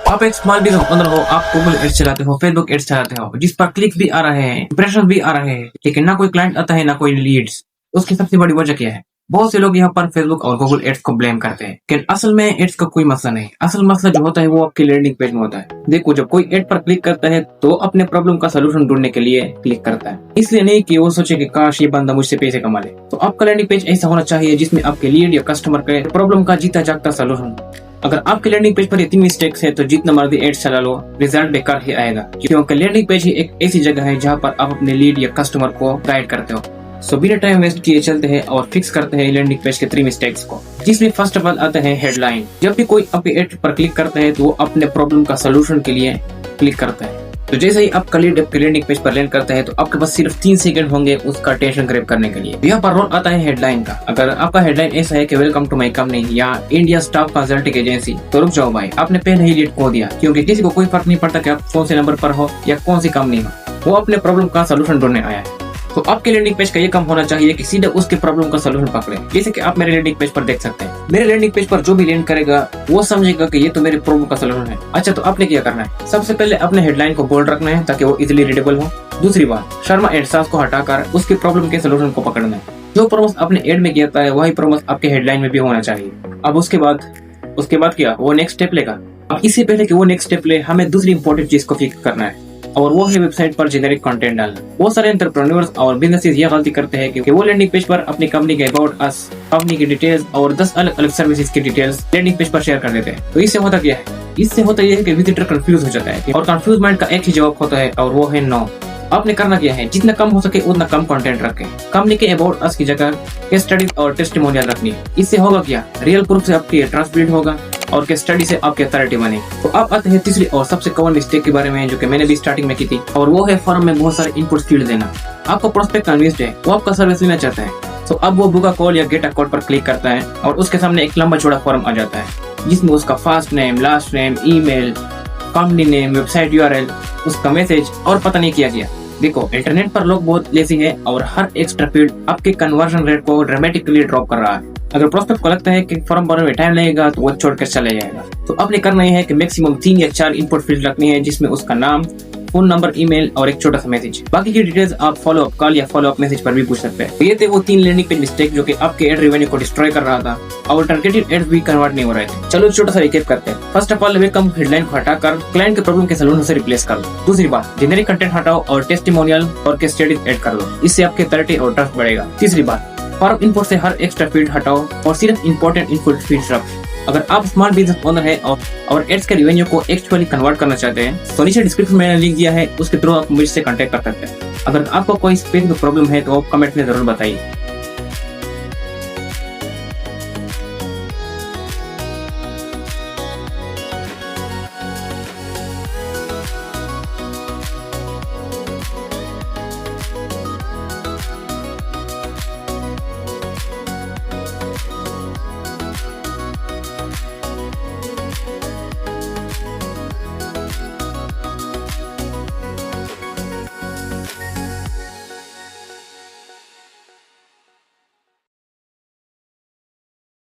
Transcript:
आप एक small business owner हो, आप गूगल एड्स चलाते हो, फेसबुक एड्स चलाते हो, जिस पर क्लिक भी आ रहे हैं, इंप्रेशन भी आ रहे हैं, लेकिन ना कोई क्लाइंट आता है ना कोई लीड्स। उसकी सबसे बड़ी वजह क्या है? बहुत से लोग यहाँ पर फेसबुक और गूगल एड्स को ब्लेम करते हैं, लेकिन असल में एड्स का कोई मसला नहीं। असल मसला जो होता है वो आपकी लैंडिंग पेज में होता है। देखो, जब कोई एड पर क्लिक करता है तो अपने प्रॉब्लम का सोल्यूशन ढूंढने के लिए क्लिक करता है, इसलिए नहीं कि वो सोचे कि काश ये बंदा मुझसे पैसे कमा ले। तो आपका लैंडिंग पेज ऐसा होना चाहिए जिसमें आपके लीड या कस्टमर के प्रॉब्लम का जीता जागता सोल्यूशन। अगर आपके लैंडिंग पेज पर इतनी मिस्टेक्स है तो जितना मर्जी एड्स चला लो, रिजल्ट बेकार ही आएगा, क्योंकि लैंडिंग पेज ही एक ऐसी जगह है जहाँ पर आप अपने लीड या कस्टमर को गाइड करते हो। सो बिना टाइम वेस्ट किए चलते हैं और फिक्स करते हैं लैंडिंग पेज के 3 मिस्टेक्स को, जिसमें फर्स्ट ऑफ ऑल आता है हेडलाइन। जब भी कोई आपके एड पर क्लिक करता है तो वो अपने प्रॉब्लम का सोल्यूशन के लिए क्लिक करता है। तो जैसे ही आपका लीड आपके लैंडिंग पेज पर लैंड करता है तो आपके पास सिर्फ 3 सेकंड होंगे उसका अटेंशन ग्रैब करने के लिए। यहाँ पर रोल आता है हेडलाइन का। अगर आपका हेडलाइन ऐसा है कि वेलकम टू माय कंपनी या इंडिया स्टाफ कंसल्टिंग एजेंसी, तो रुक जाओ भाई, आपने पहले ही लीड खो दिया, क्योंकि किसी को कोई फर्क नहीं पड़ता कि आप कौन से नंबर पर हो या कौन सी कंपनी हो, वो अपने प्रॉब्लम का सोल्यूशन ढूंढने आया है। तो आपके लैंडिंग पेज का ये काम होना चाहिए कि सीधे उसके प्रॉब्लम का सोल्यूशन पकड़े। जैसे कि आप मेरे लैंडिंग पेज पर देख सकते हैं, मेरे लैंडिंग पेज पर जो भी लैंड करेगा वो समझेगा कि ये तो मेरे प्रॉब्लम का सोल्यूशन है। अच्छा, तो आपने क्या करना है? सबसे पहले अपने हेडलाइन को बोल्ड रखना है ताकि वो इजीली रीडेबल हो। दूसरी बात, शर्मा एडसास को हटाकर उसके प्रॉब्लम के सोल्यूशन को पकड़ना है। जो प्रॉब्लम आपने एड में किया था वही प्रॉब्लम आपके हेडलाइन में भी होना चाहिए। अब उसके बाद क्या? वो नेक्स्ट स्टेप लेगा। अब इससे पहले कि वो नेक्स्ट स्टेप ले, हमें दूसरी इंपॉर्टेंट चीज को फिक्स करना है, और वो है वेबसाइट पर जेनेरिक कंटेंट डालना। बहुत सारे एंटरप्रेन्योर्स और बिजनेसेस ये गलती करते हैं कि वो लैंडिंग पेज पर अपनी कंपनी के अबाउट अस, कंपनी की डिटेल्स और 10 अलग अलग सर्विसेज की डिटेल्स लैंडिंग पेज पर शेयर कर देते हैं। तो इससे होता क्या है? इससे होता यह है कि विजिटर कंफ्यूज हो जाता है, और कंफ्यूज माइंड का एक ही जवाब होता है, और वो है नो। आपने करना क्या है? जितना कम हो सके उतना कम कंटेंट रखें। कंपनी के अबाउट अस की जगह केस स्टडीज और टेस्टिमोनियल रखनी है। इससे होगा क्या? रियल प्रूफ से आपकी ट्रस्ट बिल्ड होगा और केस स्टडी से आपकी अथॉरिटी बने। तो अब आते हैं तीसरी और सबसे कॉमन मिस्टेक के बारे में, जो कि मैंने भी स्टार्टिंग में की थी, और वो है फॉर्म में बहुत सारे इनपुट फील्ड देना। आपका प्रोस्पेक्ट कन्विंस्ड है, वो आपका सर्विस लेना चाहता है, तो अब वो बुक अ कॉल या गेट अ कॉल पर क्लिक करता है और उसके सामने एक लंबा चौड़ा फॉर्म आ जाता है, जिसमें उसका first name, last name, email, company name, website URL, उसका मैसेज और पता नहीं किया गया। देखो, इंटरनेट पर लोग बहुत लेजी है और हर एक्स्ट्रा फील्ड आपके कन्वर्जन रेट को ड्रामेटिकली ड्रॉप कर रहा है। अगर प्रोस्पेक्ट को लगता है कि फॉर्म भरने में टाइम लगेगा तो वो छोड़कर चले जाएगा। तो आपने करना है कि मैक्सिमम 3 या 4 इनपुट फील्ड रखनी है, जिसमें उसका नाम, फोन नंबर, ईमेल और एक छोटा सा मैसेज। बाकी की डिटेल्स आप फॉलो अप कॉल या फॉलो अप मैसेज पर भी पूछ सकते हैं। तो ये थे वो 3 लैंडिंग पेज मिस्टेक जो कि आपके एड रेवेन्यू को डिस्ट्रॉय कर रहा था और टारगेटेड एड्स भी कन्वर्ट नहीं हो रहे थे। चलो छोटा सा रिकैप करते हैं। First of all, welcome headline को हटाकर क्लाइंट के प्रॉब्लम के सोल्यूशन से रिप्लेस कर लो। दूसरी बात, जेनेरिक कंटेंट हटाओ और टेस्टिमोनियल और केस स्टडीज ऐड कर लो, इससे आपके अथॉरिटी और ट्रस्ट बढ़ेगा। तीसरी बात, फॉर्म इनपुट से हर एक्स्ट्रा फील्ड हटाओ और सिर्फ इंपॉर्टेंट इनपुट फील्ड रखो। अगर आप स्मॉल बिजनेस ओनर है और एड्स के रेवेन्यू को एक्चुअली कन्वर्ट करना चाहते हैं तो नीचे डिस्क्रिप्शन में मैंने लिंक दिया है, उसके थ्रू आप मुझसे कांटेक्ट कर सकते हैं। अगर आपको कोई स्पेसिफिक प्रॉब्लम है तो आप कमेंट में जरूर बताइए।